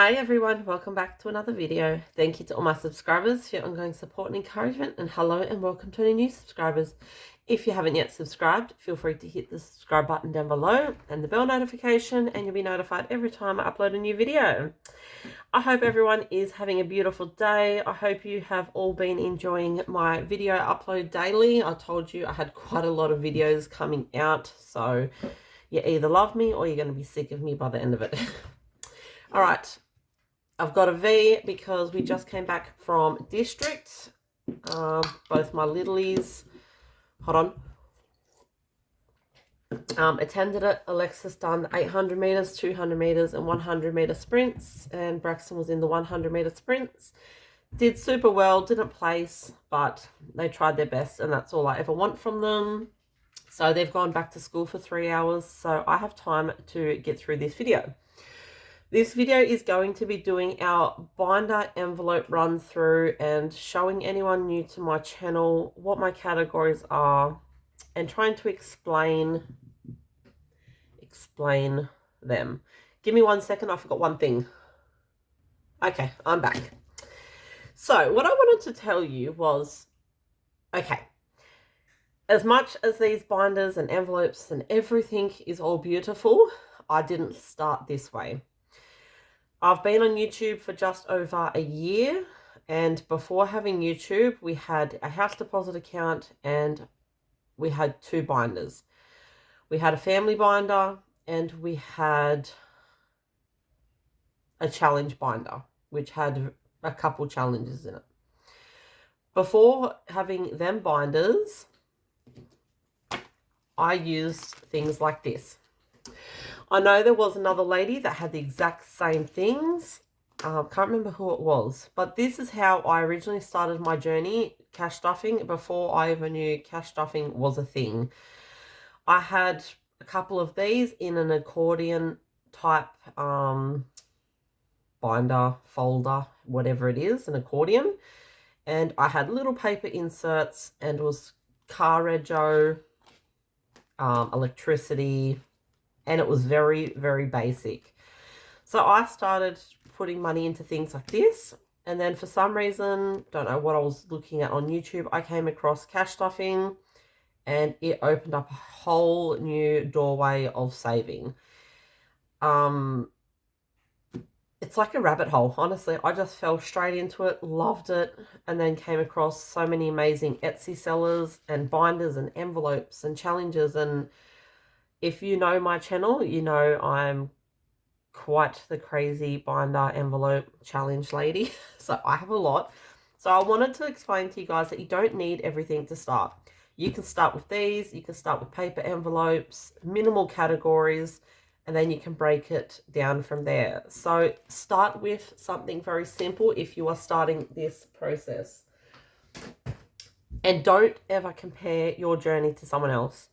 Hi everyone, welcome back to another video. Thank you to all my subscribers for your ongoing support and encouragement, and hello and welcome to any new subscribers. If you haven't yet subscribed, feel free to hit the subscribe button down below and the bell notification, and you'll be notified every time I upload a new video. I hope everyone is having a beautiful day. I hope you have all been enjoying my video upload daily. I told you I had quite a lot of videos coming out, so you either love me or you're going to be sick of me by the end of it. All right, I've got a V because we just came back from district. Both my littlies, hold on, attended it. Alexis done 800 meters, 200 meters, and 100 meter sprints, and Braxton was in the 100 meter sprints. Did super well, didn't place, but they tried their best, and that's all I ever want from them. So they've gone back to school for 3 hours, so I have time to get through this video. This video is going to be doing our binder envelope run through and showing anyone new to my channel what my categories are and trying to explain them. Give me 1 second, I forgot one thing. Okay, I'm back. So what I wanted to tell you was, okay, as much as these binders and envelopes and everything is all beautiful, I didn't start this way. I've been on YouTube for just over a year, and before having YouTube, we had a house deposit account and we had 2 binders. We had a family binder and we had a challenge binder, which had a couple challenges in it. Before having them binders, I used things like this. I know there was another lady that had the exact same things. Can't remember who it was, but this is how I originally started my journey cash stuffing before I ever knew cash stuffing was a thing. I had a couple of these in an accordion type binder, folder, whatever it is, an accordion, and I had little paper inserts, and it was car rego, electricity, and it was very, very basic. So I started putting money into things like this, and then for some reason, don't know what I was looking at on YouTube, I came across cash stuffing, and it opened up a whole new doorway of saving. It's like a rabbit hole, honestly. I just fell straight into it, loved it, and then came across so many amazing Etsy sellers and binders and envelopes and challenges. And if you know my channel, you know I'm quite the crazy binder envelope challenge lady. So I have a lot. So I wanted to explain to you guys that you don't need everything to start. You can start with these, you can start with paper envelopes, minimal categories, and then you can break it down from there. So start with something very simple if you are starting this process. And don't ever compare your journey to someone else.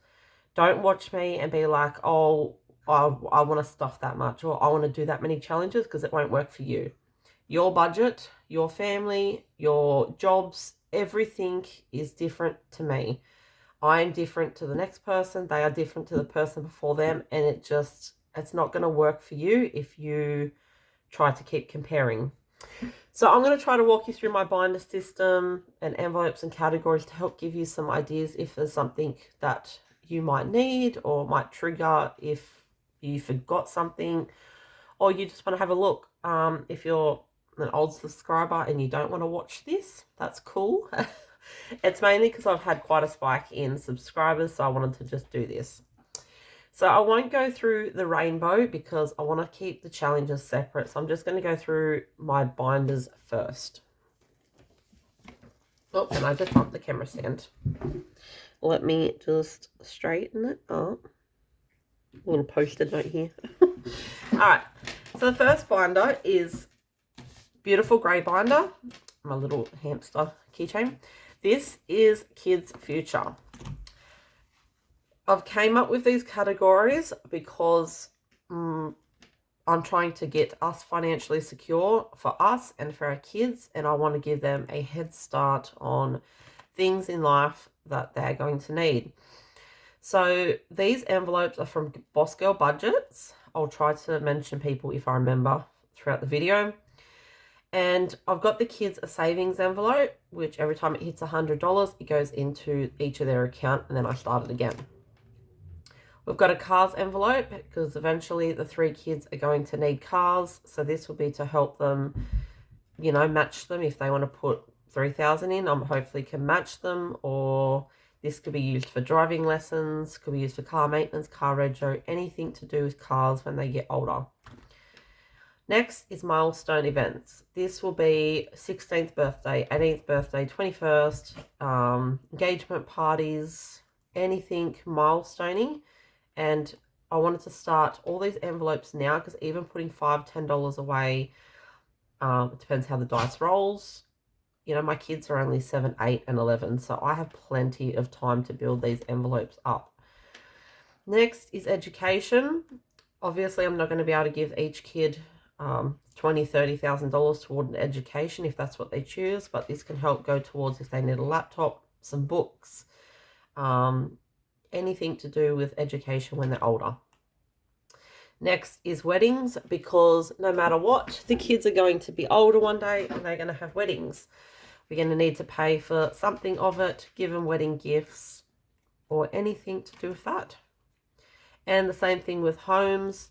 Don't watch me and be like, oh, I want to stuff that much, or I want to do that many challenges, because it won't work for you. Your budget, your family, your jobs, everything is different to me. I am different to the next person. They are different to the person before them. And it's not going to work for you if you try to keep comparing. So I'm going to try to walk you through my binder system and envelopes and categories to help give you some ideas if there's something that you might need or might trigger if you forgot something, or you just want to have a look. If you're an old subscriber and you don't want to watch this, that's cool. It's mainly because I've had quite a spike in subscribers, so I wanted to just do this. So I won't go through the rainbow because I want to keep the challenges separate. So I'm just going to go through my binders first. Oh, and I just bumped the camera stand. Let me just straighten it up. I'm going to post a note here. Alright, so the first binder is beautiful grey binder. My little hamster keychain. This is Kids Future. I've came up with these categories because I'm trying to get us financially secure for us and for our kids, and I want to give them a head start on things in life that they're going to need. So these envelopes are from Boss Girl Budgets. I'll try to mention people if I remember throughout the video. And I've got the kids a savings envelope, which every time it hits $100, it goes into each of their account, and then I start it again. We've got a cars envelope because eventually the 3 kids are going to need cars. So this will be to help them, you know, match them. If they want to put 3,000 in, I hopefully can match them. Or this could be used for driving lessons, could be used for car maintenance, car rego, anything to do with cars when they get older. Next is milestone events. This will be 16th birthday, 18th birthday, 21st, engagement parties, anything milestoney. And I wanted to start all these envelopes now because even putting $5, $10 away, it depends how the dice rolls. You know, my kids are only 7, 8, and 11, so I have plenty of time to build these envelopes up. Next is education. Obviously, I'm not going to be able to give each kid $20,000, $30,000 toward an education if that's what they choose, but this can help go towards if they need a laptop, some books, anything to do with education when they're older. Next is weddings, because no matter what, the kids are going to be older one day and they're going to have weddings. We're going to need to pay for something of it, give them wedding gifts or anything to do with that. And the same thing with homes.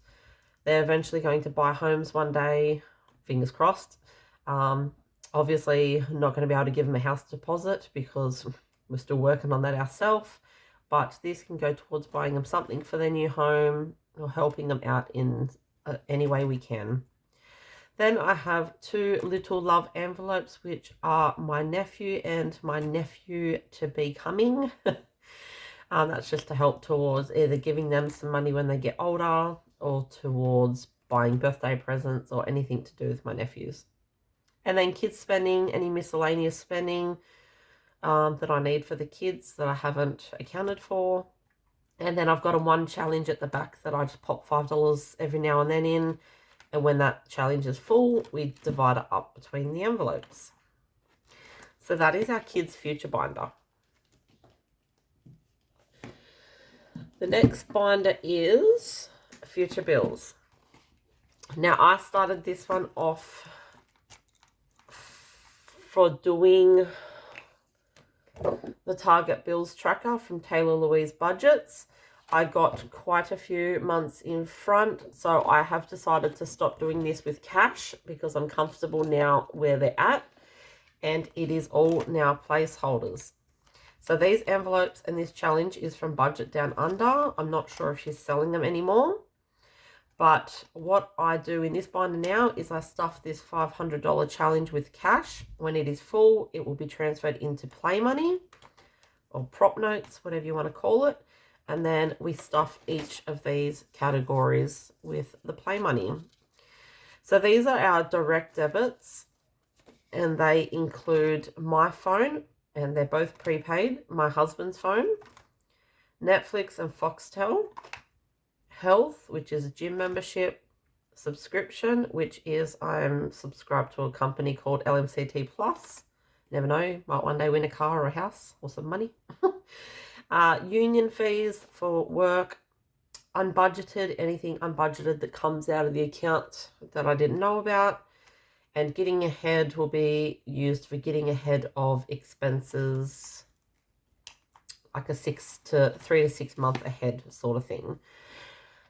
They're eventually going to buy homes one day, fingers crossed. Obviously, not going to be able to give them a house deposit because we're still working on that ourselves. But this can go towards buying them something for their new home or helping them out in any way we can. Then I have 2 little love envelopes, which are my nephew and my nephew to be coming. That's just to help towards either giving them some money when they get older or towards buying birthday presents or anything to do with my nephews. And then kids spending, any miscellaneous spending that I need for the kids that I haven't accounted for. And then I've got a 1 challenge at the back that I just pop $5 every now and then in. And when that challenge is full, we divide it up between the envelopes. So that is our kids' future binder. The next binder is future bills. Now, I started this one off for doing the Target Bills Tracker from Taylor Louise Budgets. I got quite a few months in front, so I have decided to stop doing this with cash because I'm comfortable now where they're at, and it is all now placeholders. So these envelopes and this challenge is from Budget Down Under. I'm not sure if she's selling them anymore. But what I do in this binder now is I stuff this $500 challenge with cash. When it is full, it will be transferred into play money or prop notes, whatever you want to call it. And then we stuff each of these categories with the play money. So these are our direct debits, and they include my phone, and they're both prepaid, my husband's phone, Netflix and Foxtel, health, which is a gym membership, subscription, which is I'm subscribed to a company called LMCT Plus. Never know, might one day win a car or a house or some money. Union fees for work, unbudgeted, anything unbudgeted that comes out of the account that I didn't know about. And getting ahead will be used for getting ahead of expenses, like a 3 to 6 month ahead sort of thing.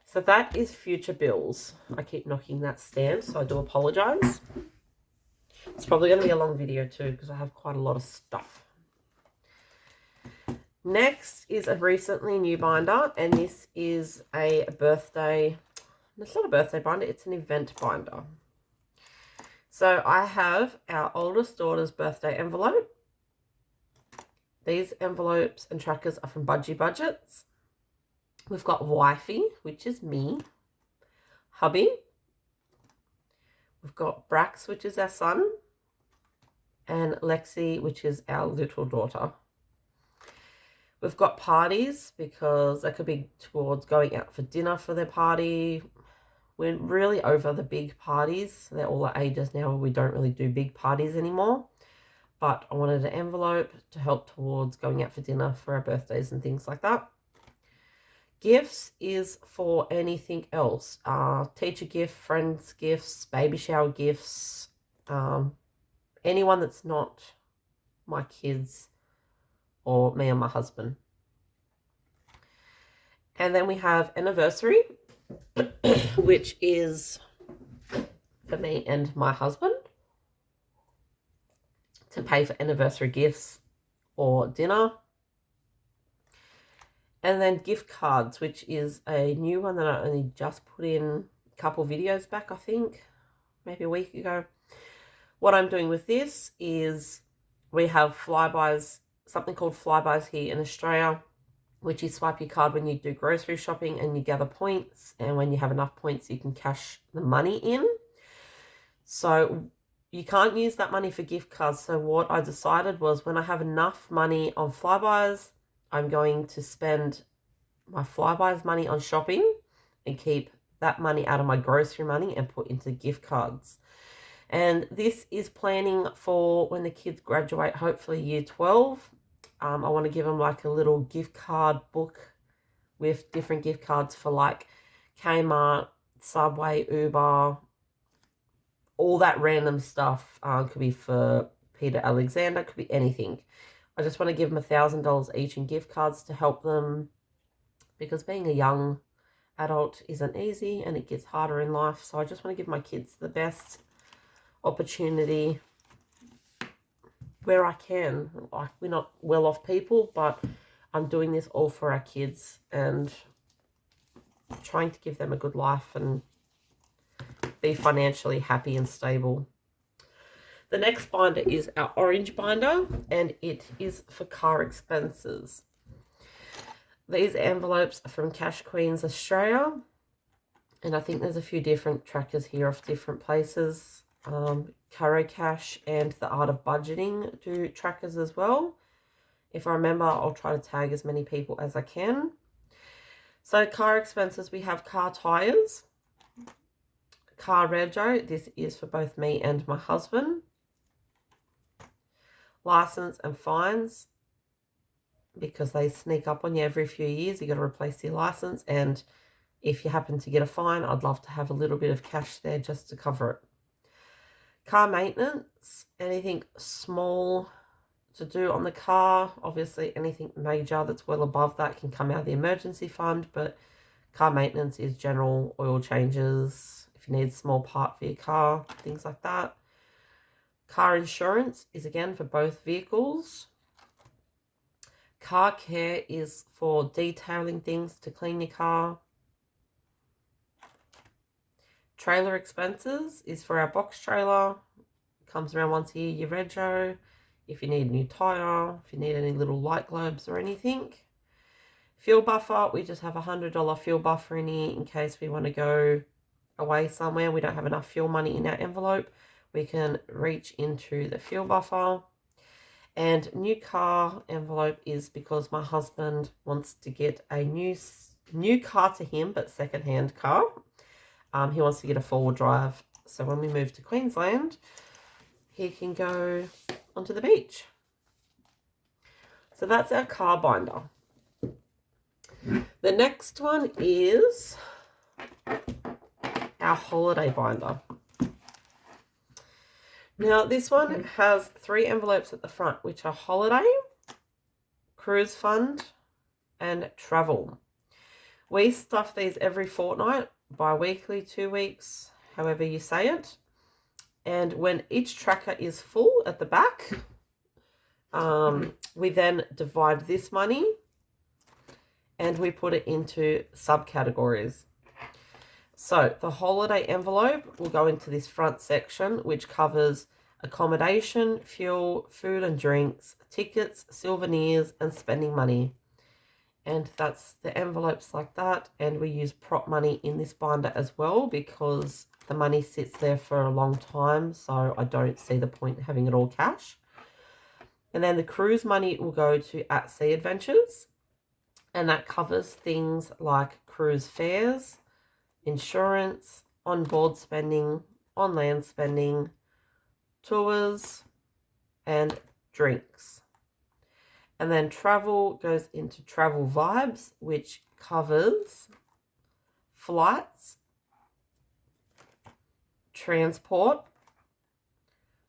So that is future bills. I keep knocking that stand, so I do apologize. It's probably going to be a long video too because I have quite a lot of stuff. Next is a recently new binder, and this is a birthday. It's not a birthday binder, it's an event binder. So I have our oldest daughter's birthday envelope. These envelopes and trackers are from Budgie Budgets. We've got Wifey, which is me. Hubby. We've got Brax, which is our son. And Lexi, which is our little daughter. We've got parties, because that could be towards going out for dinner for their party. We're really over the big parties. They're all at ages now where we don't really do big parties anymore. But I wanted an envelope to help towards going out for dinner for our birthdays and things like that. Gifts is for anything else. Teacher gift, friends gifts, baby shower gifts, anyone that's not my kids or me and my husband. And then we have anniversary, which is for me and my husband to pay for anniversary gifts or dinner. And then gift cards, which is a new one that I only just put in a couple videos back, I think, maybe a week ago. What I'm doing with this is we have Flybuys, something called Flybuys here in Australia, which you swipe your card when you do grocery shopping and you gather points. And when you have enough points, you can cash the money in. So you can't use that money for gift cards. So what I decided was when I have enough money on Flybuys, I'm going to spend my Flybuys money on shopping and keep that money out of my grocery money and put into gift cards. And this is planning for when the kids graduate, hopefully year 12. I want to give them like a little gift card book with different gift cards for like Kmart, Subway, Uber, all that random stuff. Could be for Peter Alexander, could be anything. I just want to give them $1,000 each in gift cards to help them, because being a young adult isn't easy and it gets harder in life. So I just want to give my kids the best opportunity where I can. Like, we're not well-off people, but I'm doing this all for our kids and trying to give them a good life and be financially happy and stable. The next binder is our orange binder, and it is for car expenses. These envelopes are from Cash Queens Australia, and I think there's a few different trackers here of different places. Caro Cash and The Art of Budgeting do trackers as well. If I remember, I'll try to tag as many people as I can. So car expenses, we have car tires, car rego, this is for both me and my husband. License and fines, because they sneak up on you every few years. You got to replace your license, and if you happen to get a fine, I'd love to have a little bit of cash there just to cover it. Car maintenance, anything small to do on the car. Obviously anything major that's well above that can come out of the emergency fund, but car maintenance is general oil changes, if you need a small part for your car, things like that. Car insurance is again for both vehicles. Car care is for detailing things to clean your car. Trailer expenses is for our box trailer. Comes around once a year, your rego. If you need a new tyre, if you need any little light globes or anything. Fuel buffer, we just have a $100 fuel buffer in here in case we want to go away somewhere. We don't have enough fuel money in our envelope. We can reach into the fuel buffer. And new car envelope is because my husband wants to get a new car to him, but second-hand car. He wants to get a four-wheel drive. So when we move to Queensland, he can go onto the beach. So that's our car binder. The next one is our holiday binder. Now this one has 3 envelopes at the front, which are holiday, cruise fund, and travel. We stuff these every fortnight, bi-weekly, 2 weeks, however you say it. And when each tracker is full at the back, we then divide this money and we put it into subcategories. So the holiday envelope will go into this front section, which covers accommodation, fuel, food and drinks, tickets, souvenirs, and spending money. And that's the envelopes like that. And we use prop money in this binder as well, because the money sits there for a long time. So I don't see the point in having it all cash. And then the cruise money will go to At Sea Adventures. And that covers things like cruise fares, insurance, on-board spending, on-land spending, tours, and drinks. And then travel goes into travel vibes, which covers flights, transport,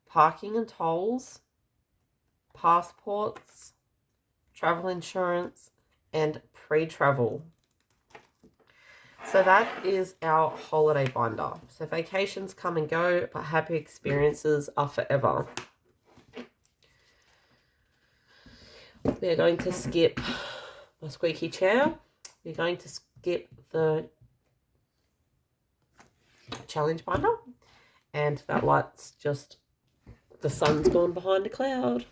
parking and tolls, passports, travel insurance, and pre-travel. So that is our holiday binder. So vacations come and go, but happy experiences are forever. We are going to skip my squeaky chair. We're going to skip the challenge binder. And that light's just, the sun's gone behind a cloud.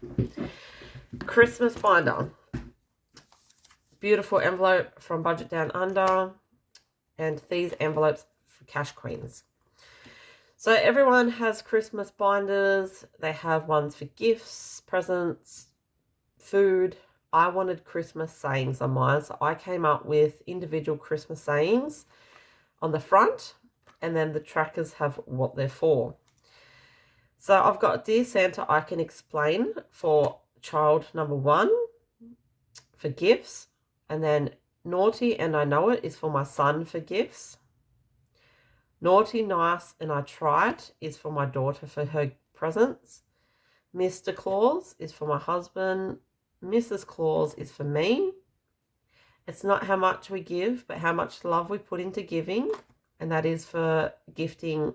Christmas binder. Beautiful envelope from Budget Down Under. And these envelopes for Cash Queens. So everyone has Christmas binders. They have ones for gifts, presents, food. I wanted Christmas sayings on mine, so I came up with individual Christmas sayings on the front, and then the trackers have what they're for. So I've got Dear Santa, I Can Explain for child number 1 for gifts, and then Naughty and I Know It is for my son for gifts. Naughty, Nice, and I Tried is for my daughter for her presents. Mr. Claus is for my husband. Mrs. Claus is for me. It's not how much we give, but how much love we put into giving. And that is for gifting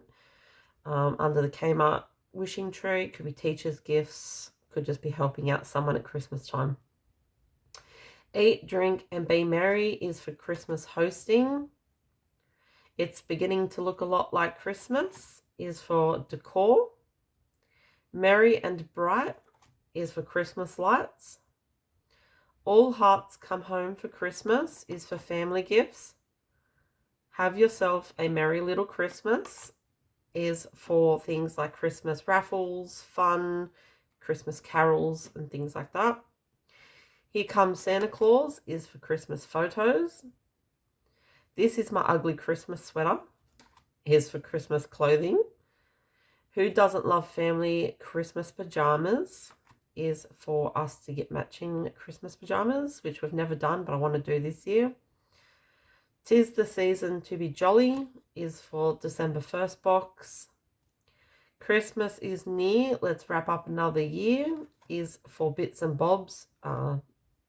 under the Kmart wishing tree. Could be teachers' gifts. Could just be helping out someone at Christmas time. Eat, Drink, and Be Merry is for Christmas hosting. It's Beginning to Look a Lot Like Christmas is for decor. Merry and Bright is for Christmas lights. All Hearts Come Home for Christmas is for family gifts. Have Yourself a Merry Little Christmas is for things like Christmas raffles, fun, Christmas carols, and things like that. Here Comes Santa Claus is for Christmas photos. This Is My Ugly Christmas Sweater is for Christmas clothing. Who Doesn't Love Family Christmas Pajamas is for us to get matching Christmas pajamas, which we've never done, but I want to do this year. 'Tis the Season to Be Jolly is for December 1st box. Christmas is Near, Let's Wrap Up Another Year is for bits and bobs,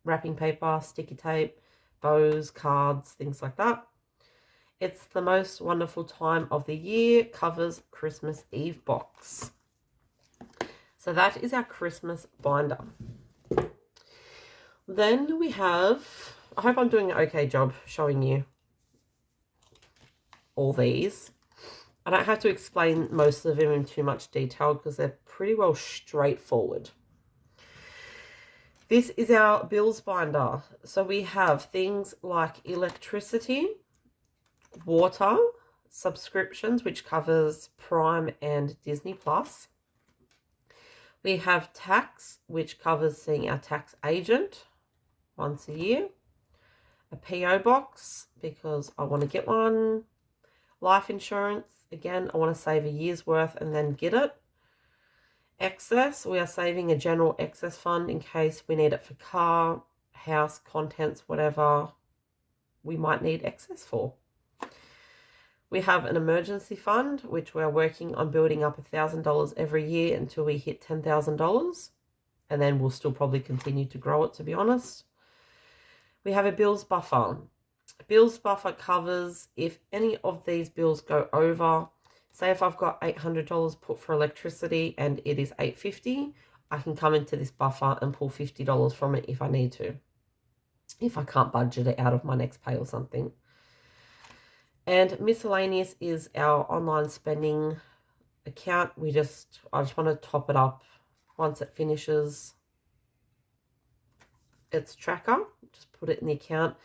wrapping paper, sticky tape, bows, cards, things like that. It's the Most Wonderful Time of the Year covers Christmas Eve box. So that is our Christmas binder. Then we have, I hope I'm doing an okay job showing you all these. I don't have to explain most of them in too much detail because they're pretty well straightforward. This is our bills binder. So we have things like electricity, water, subscriptions, which covers Prime and Disney Plus. We have tax, which covers seeing our tax agent once a year. A PO box, because I want to get one. Life insurance, again, I want to save a year's worth and then get it. Excess, we are saving a general excess fund in case we need it for car, house, contents, whatever we might need excess for. We have an emergency fund, which we are working on building up $1,000 every year until we hit $10,000. And then we'll still probably continue to grow it, to be honest. We have a bills buffer. Bills buffer covers if any of these bills go over. Say if I've got $800 put for electricity and it is $850, I can come into this buffer and pull $50 from it if I need to. If I can't budget it out of my next pay or something. And miscellaneous is our online spending account. I just want to top it up once it finishes its tracker. Just put it in the account.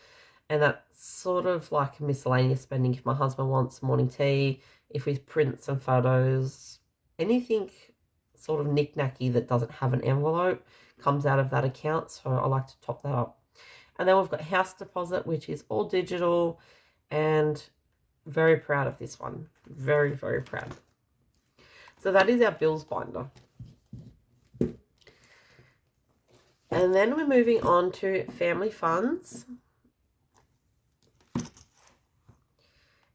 And that's sort of like miscellaneous spending if my husband wants morning tea, if we print some photos, anything sort of knick-knacky that doesn't have an envelope comes out of that account. So I like to top that up. And then we've got house deposit, which is all digital, and very proud of this one. Very, very proud. So that is our bills binder. And then we're moving on to family funds.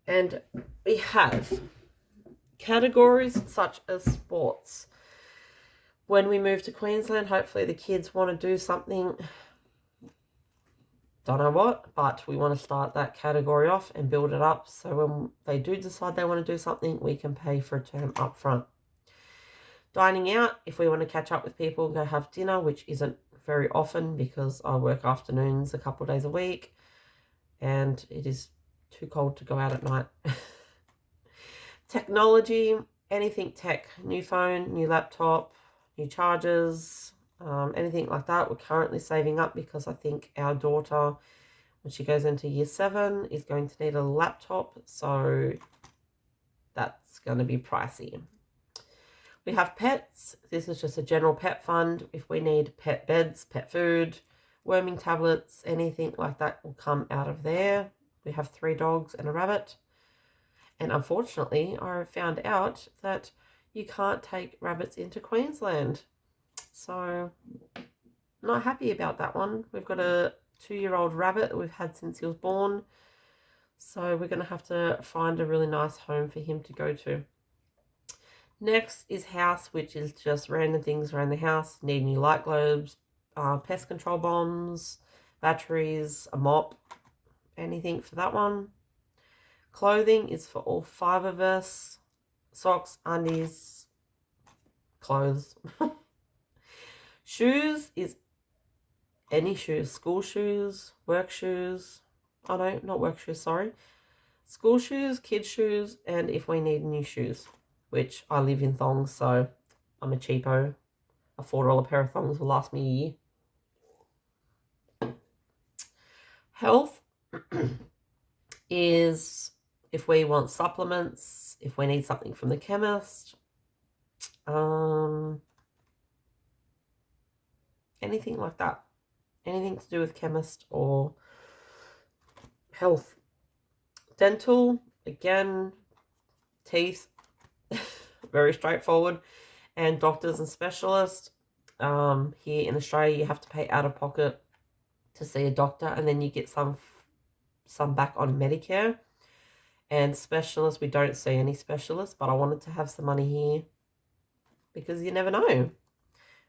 And we have categories such as sports. When we move to Queensland, hopefully the kids want to do something, don't know what, but we want to start that category off and build it up. So when they do decide they want to do something, we can pay for a term up front. Dining out, if we want to catch up with people and go have dinner, which isn't very often because I work afternoons a couple of days a week and it is too cold to go out at night. Technology, anything tech, new phone, new laptop, new chargers, anything like that. We're currently saving up because I think our daughter, when she goes into year 7, is going to need a laptop, so that's going to be pricey. We have pets. This is just a general pet fund. If we need pet beds, pet food, worming tablets, anything like that will come out of there. We have 3 dogs and a rabbit. And unfortunately, I found out that you can't take rabbits into Queensland. So, not happy about that one. We've got a 2-year-old rabbit that we've had since he was born. So, we're going to have to find a really nice home for him to go to. Next is house, which is just random things around the house. Need new light globes, pest control bombs, batteries, a mop, anything for that one. Clothing is for all 5 of us. Socks, undies, clothes. Shoes is any shoes. School shoes, work shoes. Oh no, not work shoes, sorry. School shoes, kids shoes, and if we need new shoes. Which I live in thongs, so I'm a cheapo. A $4 pair of thongs will last me a year. Health is if we want supplements, if we need something from the chemist, anything like that. Anything to do with chemist or health. Dental, again, teeth, very straightforward. And doctors and specialists. Here in Australia, you have to pay out of pocket to see a doctor, and then you get some back on Medicare. And specialists, we don't see any specialists, but I wanted to have some money here because you never know.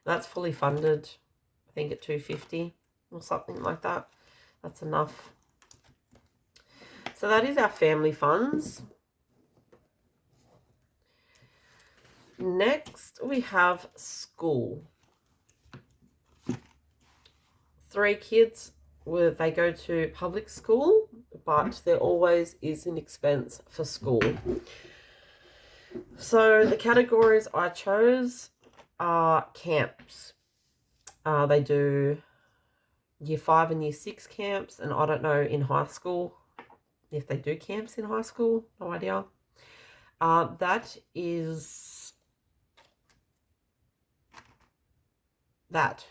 That's fully funded, I think at $250 or something like that. That's enough. So that is our family funds. Next, we have school. 3 kids, they go to public school, but there always is an expense for school. So the categories I chose are camps. They do year 5 and year 6 camps, and I don't know in high school if they do camps in high school. No idea. That is that.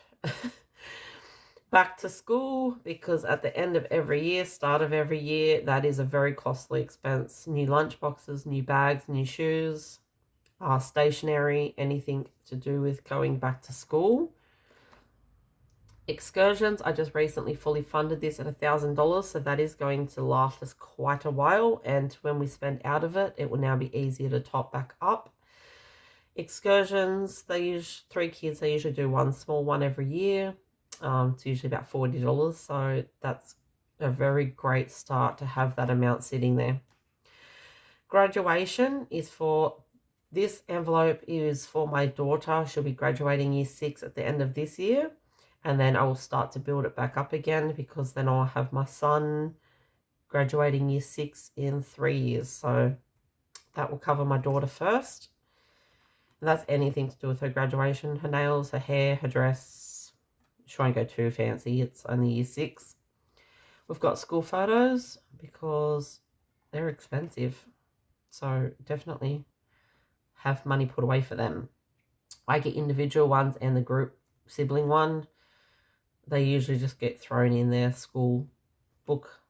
Back to school, because at the end of every year, start of every year, that is a very costly expense. New lunch boxes, new bags, new shoes, stationery, anything to do with going back to school. Excursions, I just recently fully funded this at $1,000, so that is going to last us quite a while, and when we spend out of it, it will now be easier to top back up. Excursions, 3 kids, they usually do one small one every year. It's usually about $40, so that's a very great start to have that amount sitting there. Graduation is for, this envelope is for my daughter. She'll be graduating year 6 at the end of this year, and then I will start to build it back up again, because then I'll have my son graduating year 6 in 3 years, so that will cover my daughter first. And that's anything to do with her graduation, her nails, her hair, her dress. She won't go too fancy, it's only year 6. We've got school photos because they're expensive, so definitely have money put away for them. I get individual ones and the group sibling one. They usually just get thrown in their school book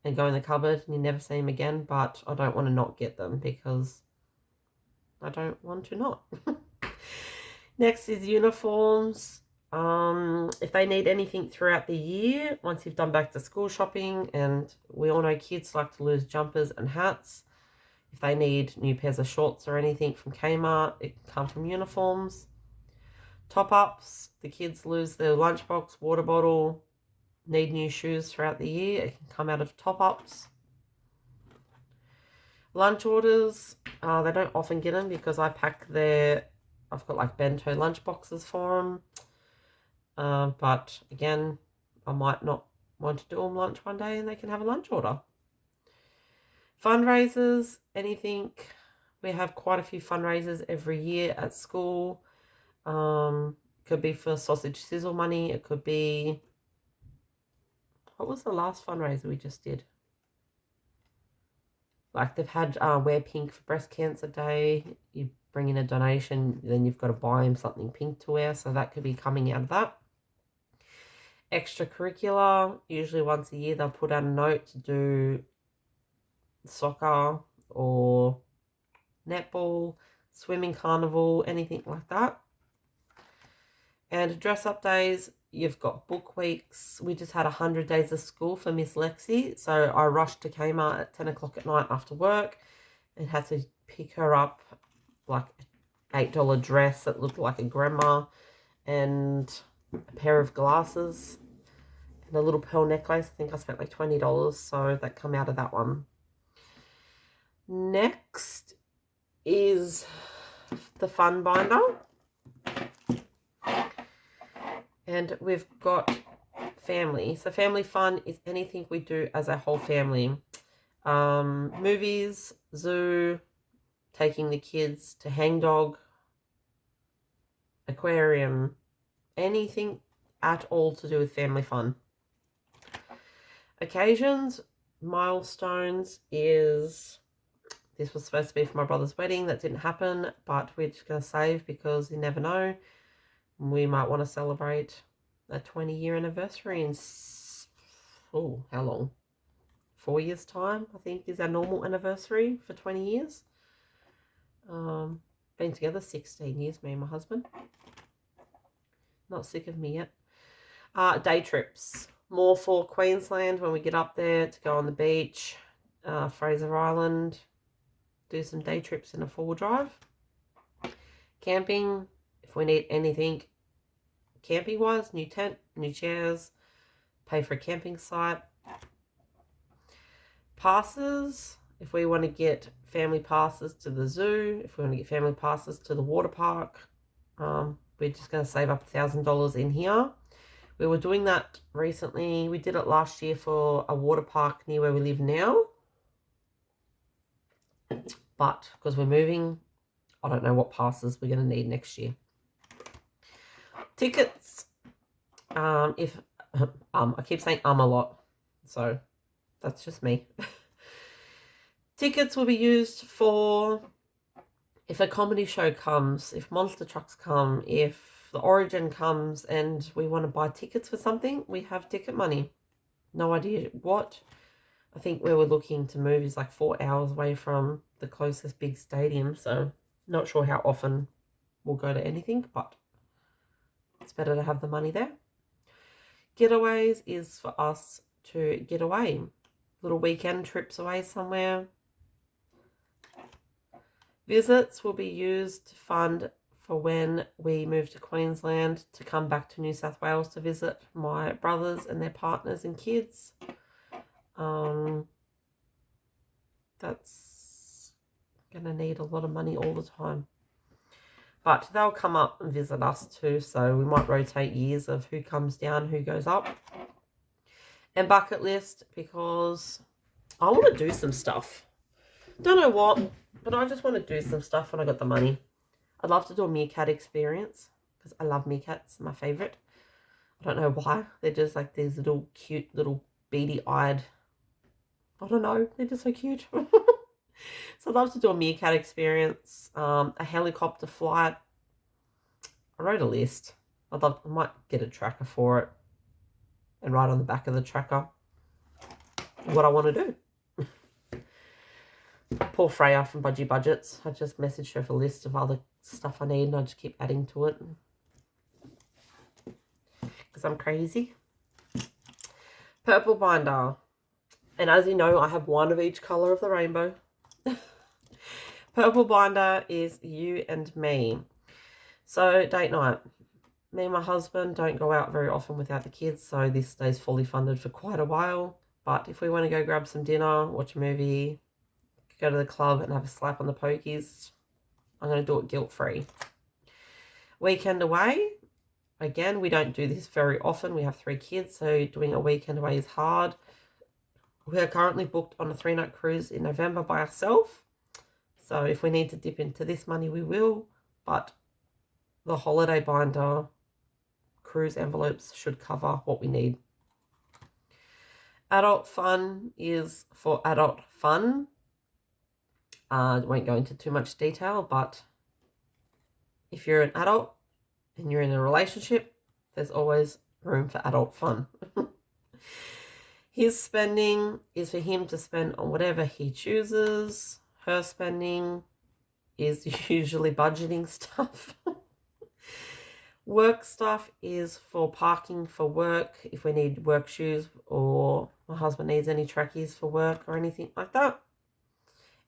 and go in the cupboard and you never see them again, but I don't want to not get them because I don't want to not. Next is uniforms. If they need anything throughout the year, once you've done back to school shopping, and we all know kids like to lose jumpers and hats. If they need new pairs of shorts or anything from Kmart, it can come from uniforms. Top-ups, the kids lose their lunchbox, water bottle, need new shoes throughout the year, it can come out of top-ups. Lunch orders, they don't often get them because I pack I've got like bento lunch boxes for them. But again, I might not want to do them lunch one day and they can have a lunch order. Fundraisers, anything. We have quite a few fundraisers every year at school. Could be for sausage sizzle money. It could be, what was the last fundraiser we just did? Like they've had Wear Pink for Breast Cancer Day. You bring in a donation, then you've got to buy him something pink to wear. So that could be coming out of that. Extracurricular, usually once a year they'll put out a note to do soccer or netball, swimming carnival, anything like that. And dress up days, you've got book weeks. We just had 100 days of school for Miss Lexi. So I rushed to Kmart at 10 o'clock at night after work and had to pick her up like an $8 dress that looked like a grandma and a pair of glasses and a little pearl necklace. I think I spent like $20. So that come out of that one. Next is the fun binder. And we've got family. So family fun is anything we do as a whole family. Movies, zoo, taking the kids to hang dog, aquarium, anything at all to do with family fun. Occasions, milestones is, this was supposed to be for my brother's wedding. That didn't happen, but we're just going to save because you never know. We might want to celebrate a 20-year anniversary in, how long? 4 years' time, I think, is our normal anniversary for 20 years. Been together 16 years, me and my husband. Not sick of me yet. Day trips. More for Queensland when we get up there to go on the beach, Fraser Island, do some day trips in a 4-wheel drive. Camping, if we need anything camping wise, new tent, new chairs, pay for a camping site. Passes, if we want to get family passes to the zoo, if we want to get family passes to the water park, we're just going to save up $1,000 in here. We were doing that recently. We did it last year for a water park near where we live now. But because we're moving, I don't know what passes we're going to need next year. Tickets. I keep saying a lot, so that's just me. Tickets will be used for if a comedy show comes, if monster trucks come, if the Origin comes and we want to buy tickets for something, we have ticket money. No idea what. I think where we're looking to move is like 4 hours away from the closest big stadium, so not sure how often we'll go to anything, but it's better to have the money there. Getaways is for us to get away. Little weekend trips away somewhere. Visits will be used to fund for when we move to Queensland to come back to New South Wales to visit my brothers and their partners and kids. That's going to need a lot of money all the time. But they'll come up and visit us too, so we might rotate years of who comes down, who goes up. And bucket list, because I want to do some stuff. Don't know what, but I just want to do some stuff when I got the money. I'd love to do a meerkat experience, because I love meerkats, my favourite. I don't know why. They're just like these little cute, little beady-eyed, I don't know, they're just so cute. So I'd love to do a meerkat experience, a helicopter flight. I wrote a list. I might get a tracker for it and write on the back of the tracker what I want to do. Poor Freya from Budgie Budgets. I just messaged her for a list of other stuff I need and I just keep adding to it. because I'm crazy. Purple binder. And as you know, I have one of each colour of the rainbow. Purple binder is you and me. So date night. Me and my husband don't go out very often without the kids, so this stays fully funded for quite a while. But if we want to go grab some dinner, watch a movie, go to the club and have a slap on the pokies, I'm going to do it guilt-free. Weekend away. Again, we don't do this very often. We have 3 kids, so doing a weekend away is hard. We are currently booked on a 3-night cruise in November by ourselves. So if we need to dip into this money, we will. But the holiday binder cruise envelopes should cover what we need. Adult fun is for adult fun. I won't go into too much detail, but if you're an adult and you're in a relationship, there's always room for adult fun. His spending is for him to spend on whatever he chooses. Her spending is usually budgeting stuff. Work stuff is for parking for work, if we need work shoes or my husband needs any trackies for work or anything like that.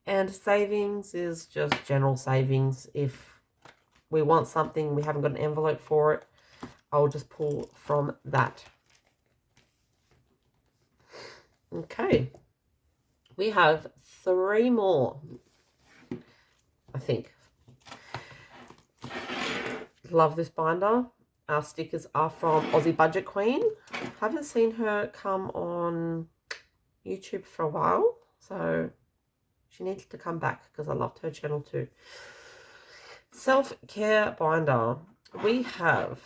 And savings is just general savings. If we want something, we haven't got an envelope for it, I'll just pull from that. Okay. We have 3 more, I think. Love this binder. Our stickers are from Aussie Budget Queen. Haven't seen her come on YouTube for a while, so she needs to come back because I loved her channel too. Self-care binder. We have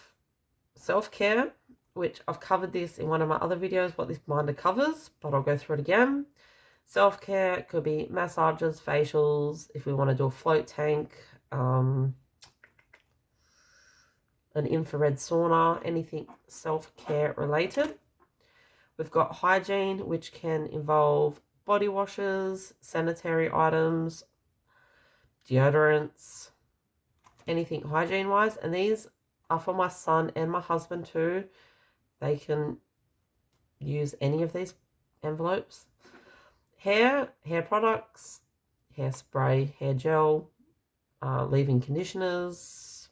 self-care, which I've covered this in one of my other videos, what this binder covers, but I'll go through it again. Self-care could be massages, facials, if we want to do a float tank, an infrared sauna, anything self-care related. We've got hygiene, which can involve body washes, sanitary items, deodorants, anything hygiene-wise. And these are for my son and my husband too. They can use any of these envelopes. Hair products, hairspray, hair gel, leave-in conditioners,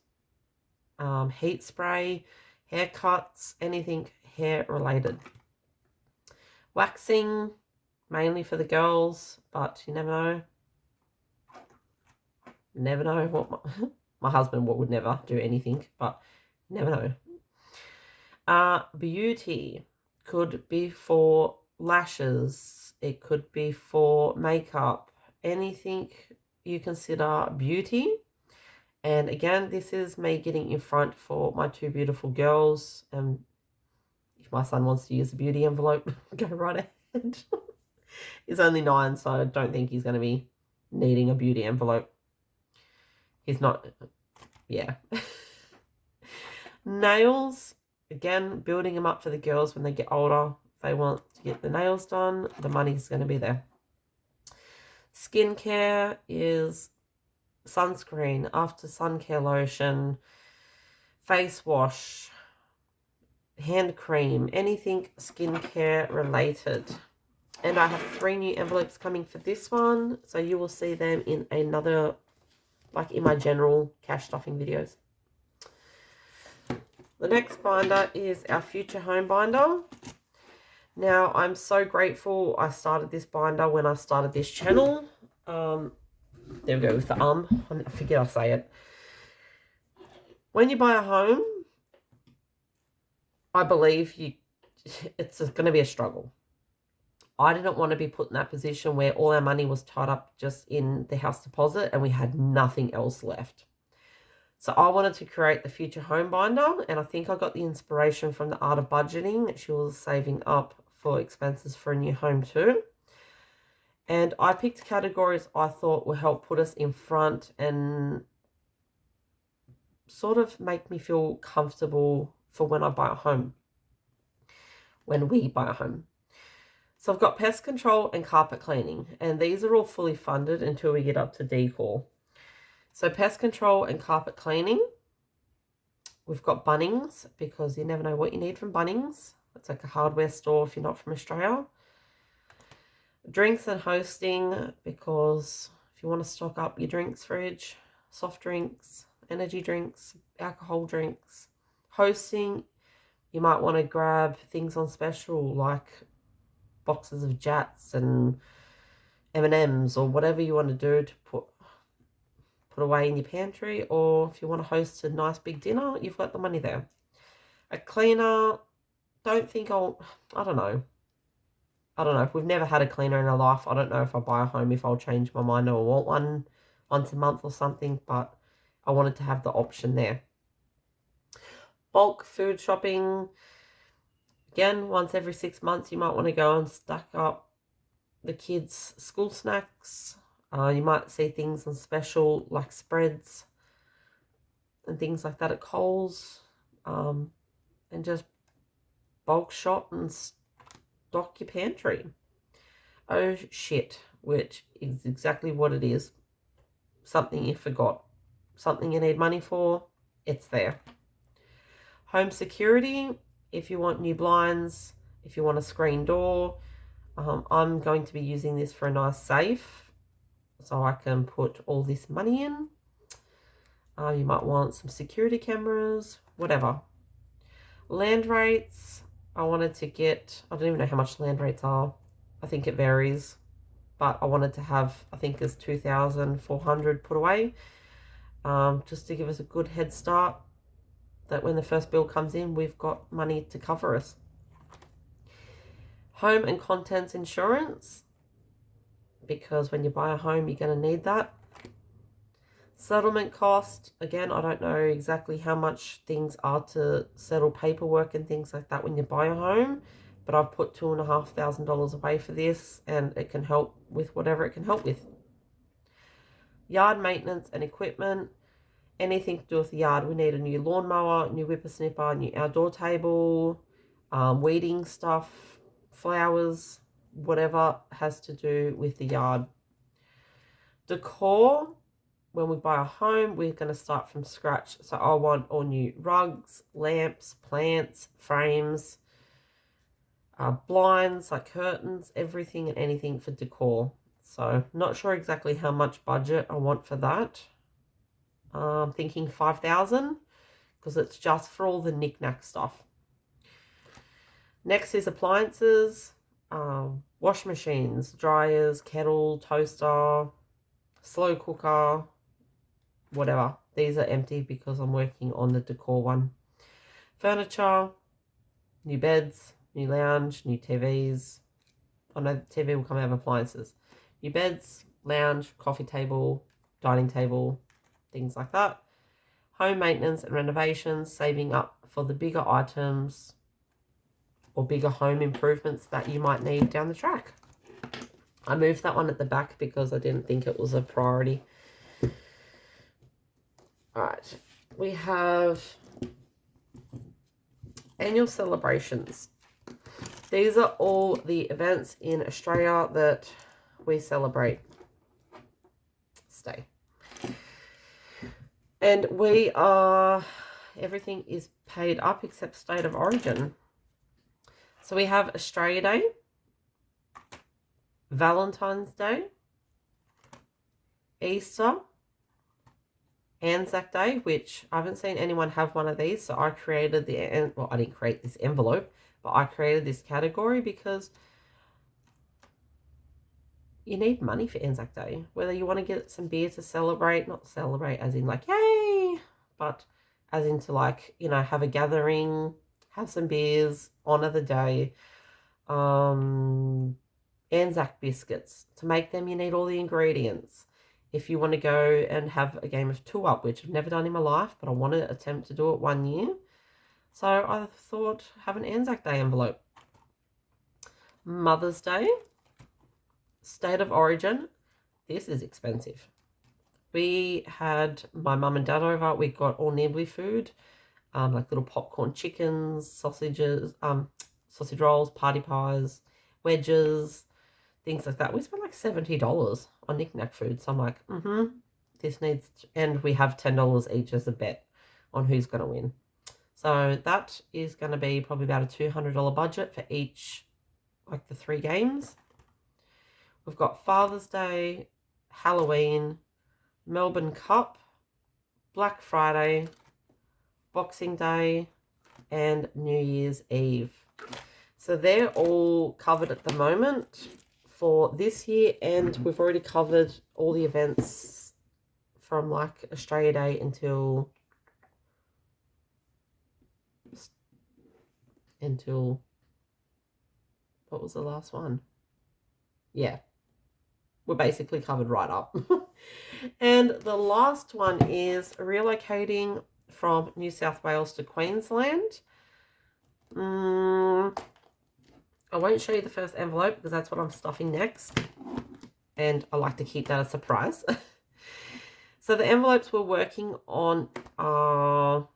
heat spray, haircuts, anything hair related. Waxing, mainly for the girls, but you never know. Never know what my husband would never do anything, but you never know. Beauty could be for lashes. It could be for makeup. Anything you consider beauty. And again, this is me getting in front for my 2 beautiful girls. And if my son wants to use a beauty envelope, go right ahead. He's only 9, so I don't think he's going to be needing a beauty envelope. He's not, yeah. Nails, again, building them up for the girls when they get older. If they want to get the nails done, the money's going to be there. Skincare is sunscreen, after sun care lotion, face wash, hand cream, anything skincare related. And I have 3 new envelopes coming for this one, so you will see them in another, like in my general cash stuffing videos. The next binder is our future home binder. Now, I'm so grateful I started this binder when I started this channel. There we go with the I forget I say it. When you buy a home, I believe it's going to be a struggle. I didn't want to be put in that position where all our money was tied up just in the house deposit and we had nothing else left. So I wanted to create the future home binder, and I think I got the inspiration from the Art of Budgeting. She was saving up for expenses for a new home too. And I picked categories I thought would help put us in front and sort of make me feel comfortable for when I buy a home. When we buy a home. So I've got pest control and carpet cleaning, and these are all fully funded until we get up to decor. So pest control and carpet cleaning, We've got Bunnings, because you never know what you need from Bunnings. It's like a hardware store if you're not from Australia. Drinks and hosting, because if you want to stock up your drinks fridge, soft drinks, energy drinks, alcohol drinks. Hosting, you might want to grab things on special like boxes of Jats and M&Ms or whatever you want to do to put away in your pantry. Or if you want to host a nice big dinner, you've got the money there. A cleaner, don't think I don't know. We've never had a cleaner in our life. I don't know if I buy a home, if I'll change my mind or want one once a month or something, but I wanted to have the option there. Bulk food shopping. Again, once every 6 months, you might want to go and stack up the kids' school snacks. You might see things on special like spreads and things like that at Coles. And just bulk shop and stock your pantry. Oh shit, which is exactly what it is. Something you forgot. Something you need money for, it's there. Home security, if you want new blinds, if you want a screen door. I'm going to be using this for a nice safe, so I can put all this money in. You might want some security cameras, whatever. Land rates, I wanted to get, I don't even know how much land rates are. I think it varies, but I wanted to have, I think there's 2,400 put away, just to give us a good head start, that when the first bill comes in, we've got money to cover us. Home and contents insurance, because when you buy a home, you're going to need that. Settlement cost, again, I don't know exactly how much things are to settle paperwork and things like that when you buy a home, but I've put $2,500 away for this, and it can help with whatever it can help with. Yard maintenance and equipment, anything to do with the yard. We need a new lawnmower, new whippersnipper, new outdoor table, weeding stuff, flowers, whatever has to do with the yard. Decor, when we buy a home, we're going to start from scratch. So I want all new rugs, lamps, plants, frames, blinds, like curtains, everything and anything for decor. So not sure exactly how much budget I want for that. I'm thinking 5,000, because it's just for all the knick-knack stuff. Next is appliances, wash machines, dryers, kettle, toaster, slow cooker, whatever. These are empty because I'm working on the decor one. Furniture, new beds, new lounge, new TVs. I know the TV will come out of appliances. New beds, lounge, coffee table, dining table, things like that. Home maintenance and renovations, saving up for the bigger items or bigger home improvements that you might need down the track. I moved that one at the back because I didn't think it was a priority. Alright, we have annual celebrations. These are all the events in Australia that we celebrate. Stay. And we are, everything is paid up except state of origin. So we have Australia Day, Valentine's Day, Easter, Anzac Day, which I haven't seen anyone have one of these. So I created well, I didn't create this envelope, but I created this category because you need money for Anzac Day. Whether you want to get some beer to celebrate, not celebrate as in like, yay, but as in to like, you know, have a gathering, have some beers, honor the day. Anzac biscuits. To make them, you need all the ingredients. If you want to go and have a game of two up, which I've never done in my life, but I want to attempt to do it one year. So I thought, have an Anzac Day envelope. Mother's Day. State of origin. This is expensive. We had my mum and dad over. We got all nibbly food, like little popcorn chickens, sausages, sausage rolls, party pies, wedges, things like that. We spent like $70 on knick-knack food. So I'm like, this needs, and we have $10 each as a bet on who's going to win. So that is going to be probably about a $200 budget for each, like the 3 games. We've got Father's Day, Halloween, Melbourne Cup, Black Friday, Boxing Day, and New Year's Eve. So they're all covered at the moment for this year, and we've already covered all the events from like Australia Day until what was the last one? Yeah, we're basically covered right up. And the last one is relocating from New South Wales to Queensland. I won't show you the first envelope because that's what I'm stuffing next, and I like to keep that a surprise. So the envelopes we're working on are,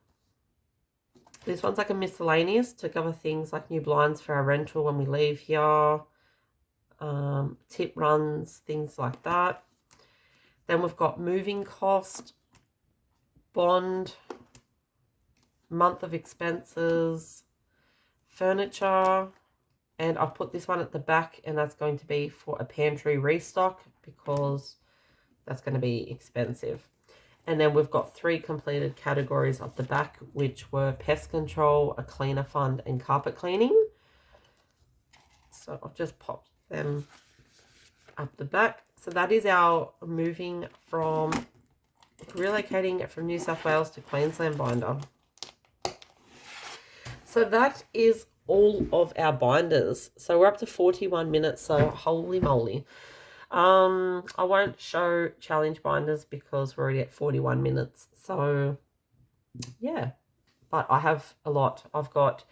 this one's like a miscellaneous to cover things like new blinds for our rental when we leave here, tip runs, things like that. Then we've got moving cost, bond, month of expenses, furniture, and I've put this one at the back, and that's going to be for a pantry restock because that's going to be expensive. And then we've got 3 completed categories at the back, which were pest control, a cleaner fund, and carpet cleaning. So I've just popped them up the back. So that is our relocating from New South Wales to Queensland binder. So that is all of our binders. So we're up to 41 minutes, so holy moly. I won't show challenge binders because we're already at 41 minutes. So yeah, but I have a lot. I've got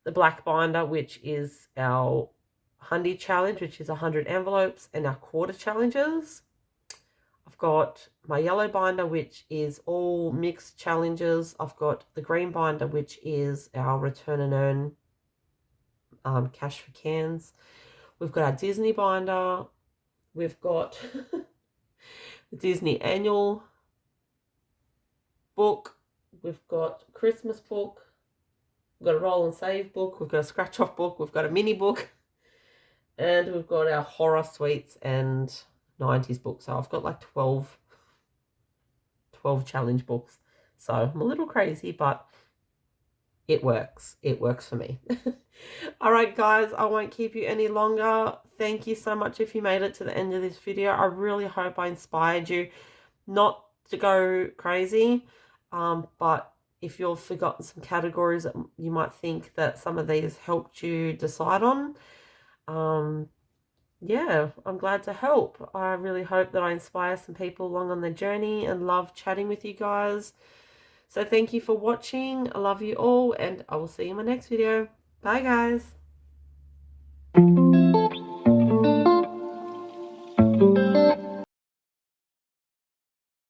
the black binder, which is our Hundy challenge, which is 100 envelopes, and our quarter challenges. I've got my yellow binder, which is all mixed challenges. I've got the green binder, which is our return and earn cash for cans. We've got our Disney binder. We've got the Disney annual book. We've got Christmas book. We've got a roll and save book. We've got a scratch off book. We've got a mini book. And we've got our horror suites and 90s book. So I've got like 12 challenge books. So I'm a little crazy, but it works. It works for me. All right, guys, I won't keep you any longer. Thank you so much if you made it to the end of this video. I really hope I inspired you not to go crazy. But if you've forgotten some categories that you might think that some of these helped you decide on, yeah, I'm glad to help. I really hope that I inspire some people along on their journey and love chatting with you guys. So thank you for watching. I love you all, and I will see you in my next video. Bye, guys.